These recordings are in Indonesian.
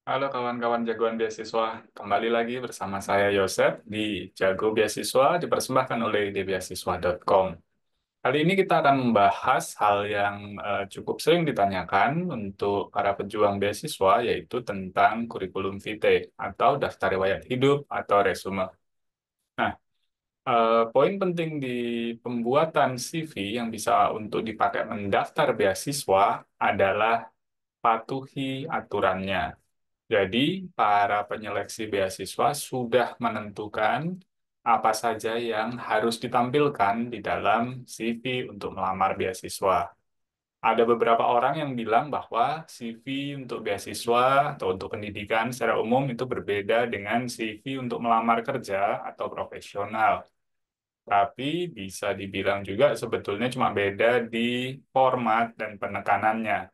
Halo kawan-kawan jagoan beasiswa, kembali lagi bersama saya Yosef di Jago Beasiswa dipersembahkan oleh dbeasiswa.com. Kali ini kita akan membahas hal yang cukup sering ditanyakan untuk para pejuang beasiswa, yaitu tentang kurikulum vitae atau daftar riwayat hidup atau resume. Nah, poin penting di pembuatan CV yang bisa untuk dipakai mendaftar beasiswa adalah patuhi aturannya. Jadi, para penyeleksi beasiswa sudah menentukan apa saja yang harus ditampilkan di dalam CV untuk melamar beasiswa. Ada beberapa orang yang bilang bahwa CV untuk beasiswa atau untuk pendidikan secara umum itu berbeda dengan CV untuk melamar kerja atau profesional. Tapi bisa dibilang juga sebetulnya cuma beda di format dan penekanannya.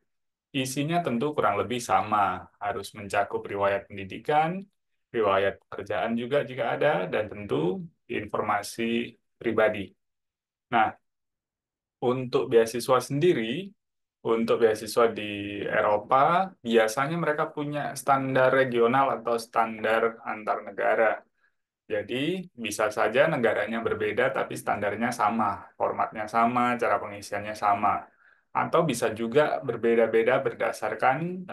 Isinya tentu kurang lebih sama, harus mencakup riwayat pendidikan, riwayat pekerjaan juga jika ada, dan tentu informasi pribadi. Nah, untuk beasiswa sendiri, untuk beasiswa di Eropa, biasanya mereka punya standar regional atau standar antar negara. Jadi, bisa saja negaranya berbeda, tapi standarnya sama, formatnya sama, cara pengisiannya sama. Atau bisa juga berbeda-beda berdasarkan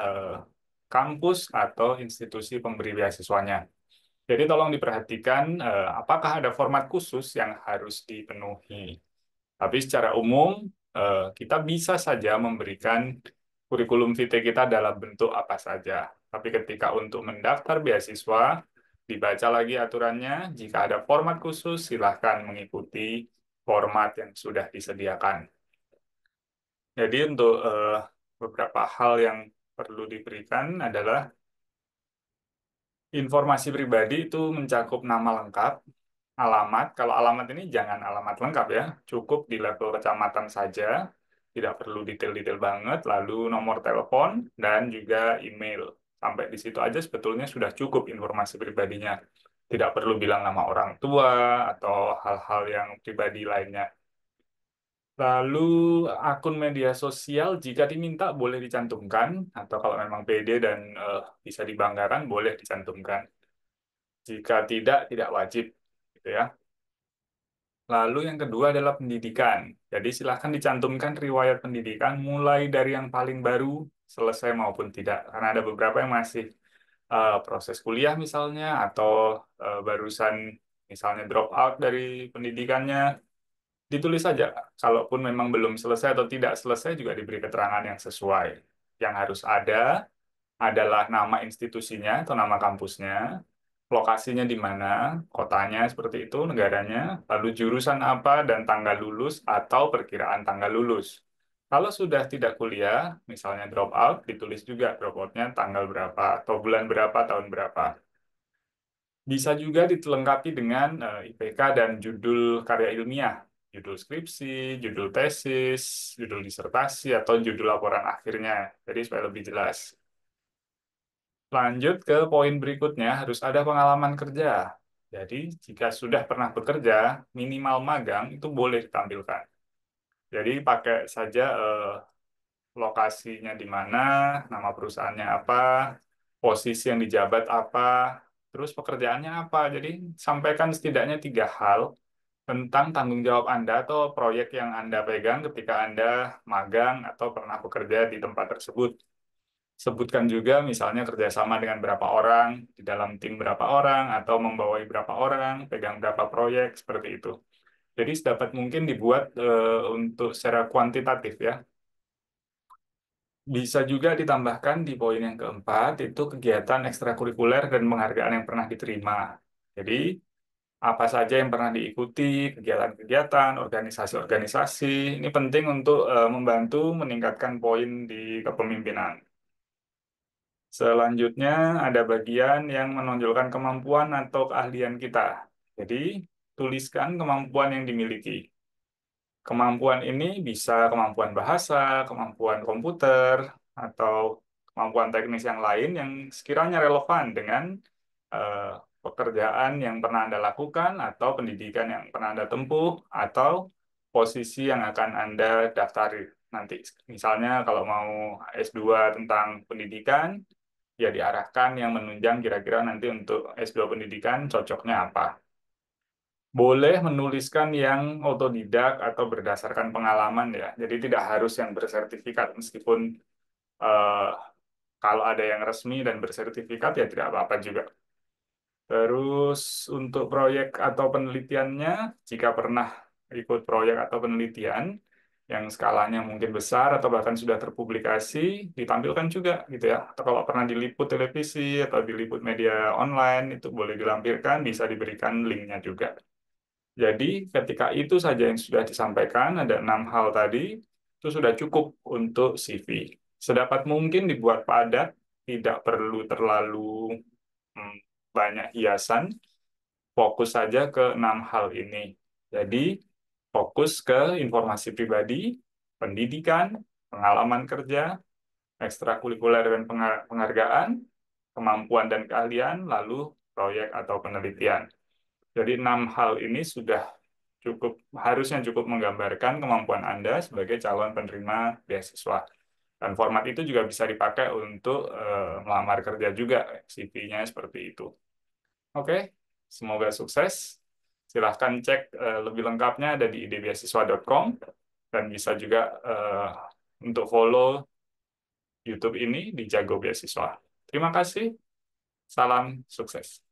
kampus atau institusi pemberi beasiswanya. Jadi, tolong diperhatikan apakah ada format khusus yang harus dipenuhi. Tapi secara umum, kita bisa saja memberikan kurikulum vitae kita dalam bentuk apa saja. Tapi ketika untuk mendaftar beasiswa, dibaca lagi aturannya. Jika ada format khusus, silahkan mengikuti format yang sudah disediakan. Jadi untuk beberapa hal yang perlu diberikan adalah informasi pribadi itu mencakup nama lengkap, alamat. Kalau alamat ini jangan alamat lengkap ya, cukup di level kecamatan saja, tidak perlu detail-detail banget, lalu nomor telepon dan juga email. Sampai di situ aja sebetulnya sudah cukup informasi pribadinya. Tidak perlu bilang nama orang tua atau hal-hal yang pribadi lainnya. Lalu akun media sosial jika diminta boleh dicantumkan, atau kalau memang pede dan bisa dibanggakan boleh dicantumkan. Jika tidak, tidak wajib, gitu ya. Lalu yang kedua adalah pendidikan. Jadi silahkan dicantumkan riwayat pendidikan mulai dari yang paling baru selesai maupun tidak. Karena ada beberapa yang masih proses kuliah misalnya atau barusan misalnya drop out dari pendidikannya. Ditulis saja. Kalaupun memang belum selesai atau tidak selesai juga diberi keterangan yang sesuai. Yang harus ada adalah nama institusinya atau nama kampusnya, lokasinya di mana, kotanya seperti itu, negaranya, lalu jurusan apa dan tanggal lulus atau perkiraan tanggal lulus. Kalau sudah tidak kuliah, misalnya drop out, ditulis juga drop out-nya tanggal berapa atau bulan berapa, tahun berapa. Bisa juga dilengkapi dengan IPK dan judul karya ilmiah, judul skripsi, judul tesis, judul disertasi, atau judul laporan akhirnya. Jadi supaya lebih jelas. Lanjut ke poin berikutnya, harus ada pengalaman kerja. Jadi, jika sudah pernah bekerja, minimal magang itu boleh ditampilkan. Jadi, pakai saja lokasinya di mana, nama perusahaannya apa, posisi yang dijabat apa, terus pekerjaannya apa. Jadi, sampaikan setidaknya 3 hal tentang tanggung jawab Anda atau proyek yang Anda pegang ketika Anda magang atau pernah bekerja di tempat tersebut. Sebutkan juga misalnya kerjasama dengan berapa orang, di dalam tim berapa orang, atau membawai berapa orang, pegang berapa proyek, seperti itu. Jadi sedapat mungkin dibuat untuk secara kuantitatif ya. Bisa juga ditambahkan di poin yang keempat, itu kegiatan ekstrakurikuler dan penghargaan yang pernah diterima. Jadi, apa saja yang pernah diikuti, kegiatan-kegiatan, organisasi-organisasi, ini penting untuk membantu meningkatkan poin di kepemimpinan. Selanjutnya ada bagian yang menonjolkan kemampuan atau keahlian kita. Jadi, tuliskan kemampuan yang dimiliki. Kemampuan ini bisa kemampuan bahasa, kemampuan komputer, atau kemampuan teknis yang lain yang sekiranya relevan dengan eh, pekerjaan yang pernah Anda lakukan, atau pendidikan yang pernah Anda tempuh, atau posisi yang akan Anda daftari nanti. Misalnya kalau mau S2 tentang pendidikan, ya diarahkan yang menunjang kira-kira nanti untuk S2 pendidikan cocoknya apa. Boleh menuliskan yang otodidak atau berdasarkan pengalaman ya. Jadi tidak harus yang bersertifikat meskipun eh, kalau ada yang resmi dan bersertifikat ya tidak apa-apa juga. Terus untuk proyek atau penelitiannya, jika pernah ikut proyek atau penelitian yang skalanya mungkin besar atau bahkan sudah terpublikasi, ditampilkan juga gitu ya. Atau kalau pernah diliput televisi atau diliput media online, itu boleh dilampirkan, bisa diberikan linknya juga. Jadi ketika itu saja yang sudah disampaikan, ada 6 hal tadi, itu sudah cukup untuk CV. Sedapat mungkin dibuat padat, tidak perlu terlalu hmm, banyak hiasan, fokus saja ke 6 hal ini. Jadi, fokus ke informasi pribadi, pendidikan, pengalaman kerja, ekstrakurikuler dan penghargaan, kemampuan dan keahlian, lalu proyek atau penelitian. Jadi 6 hal ini sudah harusnya cukup menggambarkan kemampuan Anda sebagai calon penerima beasiswa. Dan format itu juga bisa dipakai untuk melamar kerja juga, CV-nya seperti itu. Oke, semoga sukses. Silahkan cek lebih lengkapnya ada di idbeasiswa.com dan bisa juga untuk follow YouTube ini di Jago Beasiswa. Terima kasih, salam sukses.